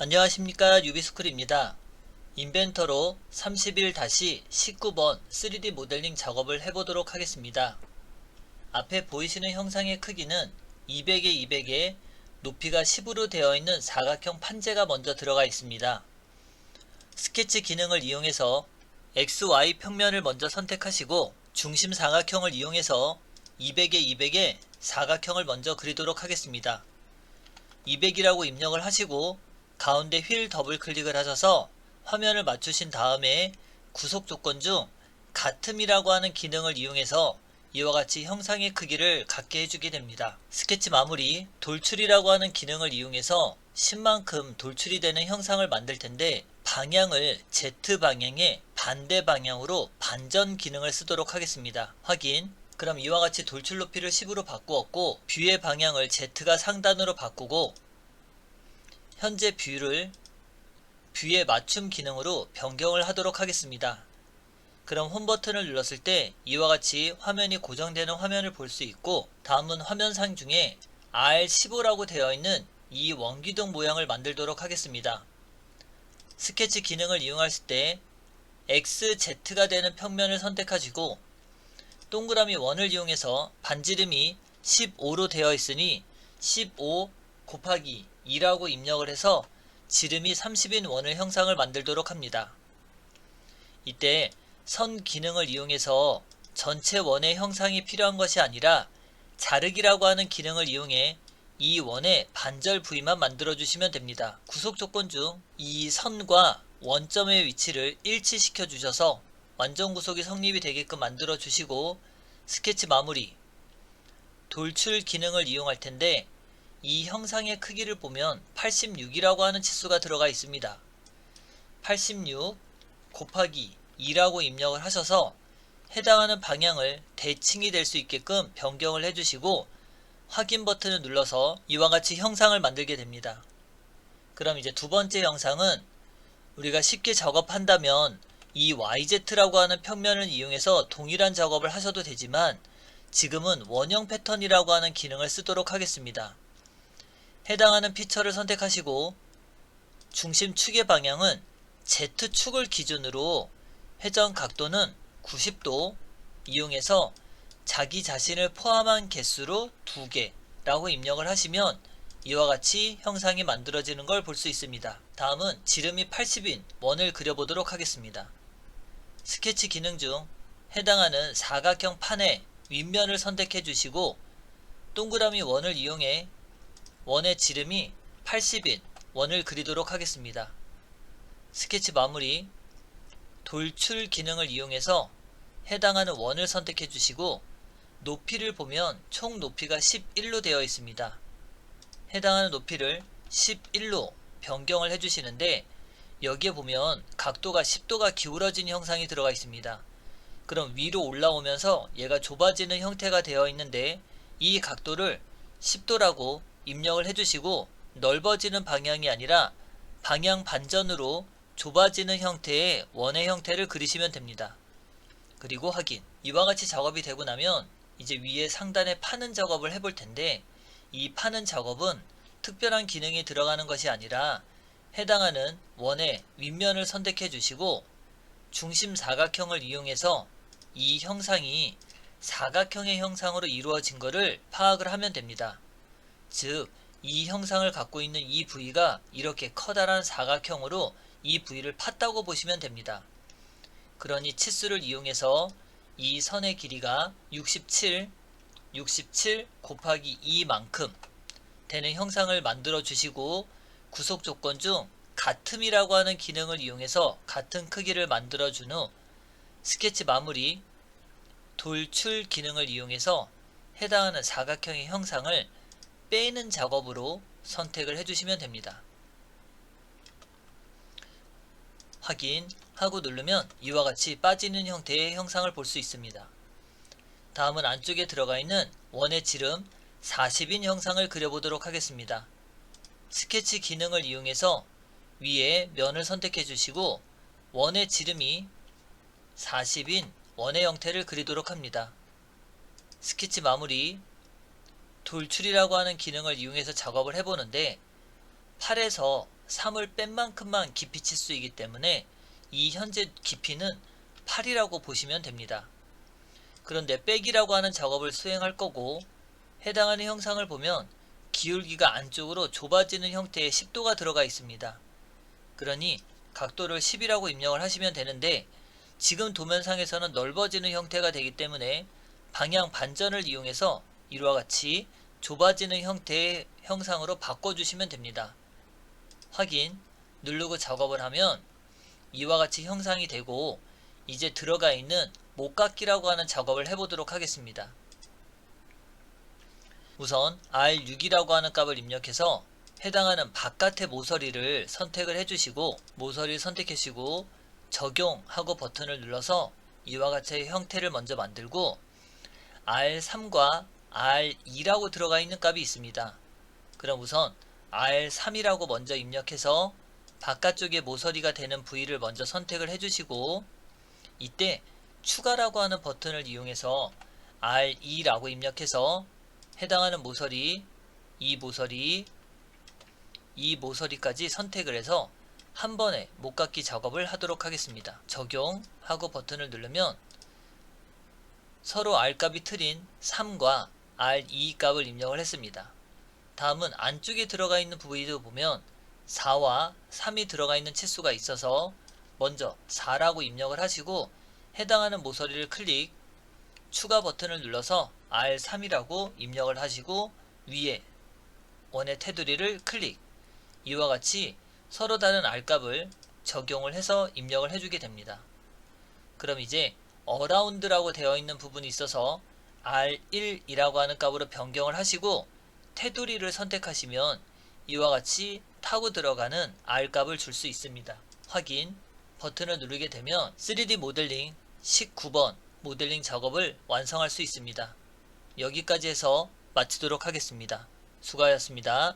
안녕하십니까, 유비스쿨입니다. 인벤터로 31-19번 3D 모델링 작업을 해보도록 하겠습니다. 앞에 보이시는 형상의 크기는 200에 200에 높이가 10으로 되어 있는 사각형 판재가 먼저 들어가 있습니다. 스케치 기능을 이용해서 XY 평면을 먼저 선택하시고 중심 사각형을 이용해서 200에 200에 사각형을 먼저 그리도록 하겠습니다. 200이라고 입력을 하시고 가운데 휠 더블 클릭을 하셔서 화면을 맞추신 다음에 구속 조건 중 같음이라고 하는 기능을 이용해서 이와 같이 형상의 크기를 같게 해주게 됩니다. 스케치 마무리 돌출이라고 하는 기능을 이용해서 10만큼 돌출이 되는 형상을 만들 텐데 방향을 Z 방향의 반대 방향으로 반전 기능을 쓰도록 하겠습니다. 확인. 그럼 이와 같이 돌출 높이를 10으로 바꾸었고 뷰의 방향을 Z가 상단으로 바꾸고 현재 뷰의 맞춤 기능으로 변경을 하도록 하겠습니다. 그럼 홈 버튼을 눌렀을 때 이와 같이 화면이 고정되는 화면을 볼 수 있고 다음은 화면상 중에 R15라고 되어 있는 이 원기둥 모양을 만들도록 하겠습니다. 스케치 기능을 이용했을 때 XZ가 되는 평면을 선택하시고 동그라미 원을 이용해서 반지름이 15로 되어 있으니 15 곱하기 2라고 입력을 해서 지름이 30인 원을 형상을 만들도록 합니다. 이때 선 기능을 이용해서 전체 원의 형상이 필요한 것이 아니라 자르기라고 하는 기능을 이용해 이 원의 반절 부위만 만들어 주시면 됩니다. 구속 조건 중 이 선과 원점의 위치를 일치시켜 주셔서 완전 구속이 성립이 되게끔 만들어 주시고 스케치 마무리 돌출 기능을 이용할 텐데 이 형상의 크기를 보면 86이라고 하는 치수가 들어가 있습니다. 86 곱하기 2라고 입력을 하셔서 해당하는 방향을 대칭이 될 수 있게끔 변경을 해주시고 확인 버튼을 눌러서 이와 같이 형상을 만들게 됩니다. 그럼 이제 두 번째 형상은 우리가 쉽게 작업한다면 이 YZ라고 하는 평면을 이용해서 동일한 작업을 하셔도 되지만 지금은 원형 패턴이라고 하는 기능을 쓰도록 하겠습니다. 해당하는 피처를 선택하시고 중심 축의 방향은 Z축을 기준으로 회전 각도는 90도 이용해서 자기 자신을 포함한 개수로 2개라고 입력을 하시면 이와 같이 형상이 만들어지는 걸 볼 수 있습니다. 다음은 지름이 80인 원을 그려보도록 하겠습니다. 스케치 기능 중 해당하는 사각형 판의 윗면을 선택해 주시고 동그라미 원을 이용해 원의 지름이 80인 원을 그리도록 하겠습니다. 스케치 마무리 돌출 기능을 이용해서 해당하는 원을 선택해 주시고 높이를 보면 총 높이가 11로 되어 있습니다. 해당하는 높이를 11로 변경을 해주시는데 여기에 보면 각도가 10도가 기울어진 형상이 들어가 있습니다. 그럼 위로 올라오면서 얘가 좁아지는 형태가 되어 있는데 이 각도를 10도라고 입력을 해주시고 넓어지는 방향이 아니라 방향 반전으로 좁아지는 형태의 원의 형태를 그리시면 됩니다. 그리고 확인. 이와 같이 작업이 되고 나면 이제 위에 상단에 파는 작업을 해볼 텐데 이 파는 작업은 특별한 기능이 들어가는 것이 아니라 해당하는 원의 윗면을 선택해 주시고 중심 사각형을 이용해서 이 형상이 사각형의 형상으로 이루어진 것을 파악을 하면 됩니다. 즉, 이 형상을 갖고 있는 이 부위가 이렇게 커다란 사각형으로 이 부위를 팠다고 보시면 됩니다. 그러니 치수를 이용해서 이 선의 길이가 67 곱하기 2만큼 되는 형상을 만들어 주시고 구속 조건 중 같음이라고 하는 기능을 이용해서 같은 크기를 만들어 준 후 스케치 마무리 돌출 기능을 이용해서 해당하는 사각형의 형상을 빼는 작업으로 선택을 해주시면 됩니다. 확인하고 누르면 이와 같이 빠지는 형태의 형상을 볼 수 있습니다. 다음은 안쪽에 들어가 있는 원의 지름 40인 형상을 그려보도록 하겠습니다. 스케치 기능을 이용해서 위에 면을 선택해 주시고 원의 지름이 40인 원의 형태를 그리도록 합니다. 스케치 마무리 돌출이라고 하는 기능을 이용해서 작업을 해보는데 팔에서 3을 뺀 만큼만 깊이 치수이기 때문에 이 현재 깊이는 8이라고 보시면 됩니다. 그런데 빼기라고 하는 작업을 수행할 거고, 해당하는 형상을 보면 기울기가 안쪽으로 좁아지는 형태의 10도가 들어가 있습니다. 그러니 각도를 10이라고 입력을 하시면 되는데, 지금 도면상에서는 넓어지는 형태가 되기 때문에 방향 반전을 이용해서 이와 같이 좁아지는 형태의 형상으로 바꿔주시면 됩니다. 확인 누르고 작업을 하면 이와 같이 형상이 되고, 이제 들어가 있는 목깎기라고 하는 작업을 해보도록 하겠습니다. 우선 R6이라고 하는 값을 입력해서 해당하는 바깥의 모서리를 선택을 해주시고, 모서리를 선택하시고 적용하고 버튼을 눌러서 이와 같이 형태를 먼저 만들고, R3과 R2라고 들어가 있는 값이 있습니다. 그럼 우선 R3이라고 먼저 입력해서 바깥쪽에 모서리가 되는 부위를 먼저 선택을 해주시고, 이때 추가라고 하는 버튼을 이용해서 R2라고 입력해서 해당하는 모서리, 이 모서리까지 선택을 해서 한 번에 목깎기 작업을 하도록 하겠습니다. 적용하고 버튼을 누르면 서로 R값이 틀린 3과 R2 값을 입력을 했습니다. 다음은 안쪽에 들어가 있는 부위도 보면 4와 3이 들어가 있는 치수가 있어서 먼저 4라고 입력을 하시고, 해당하는 모서리를 클릭, 추가 버튼을 눌러서 R3이라고 입력을 하시고 위에 원의 테두리를 클릭, 이와 같이 서로 다른 R값을 적용을 해서 입력을 해주게 됩니다. 그럼 이제 어라운드라고 되어 있는 부분이 있어서 R1이라고 하는 값으로 변경을 하시고 테두리를 선택하시면 이와 같이 타고 들어가는 R값을 줄 수 있습니다. 확인 버튼을 누르게 되면 3D 모델링 19번 모델링 작업을 완성할 수 있습니다. 여기까지 해서 마치도록 하겠습니다. 수고하셨습니다.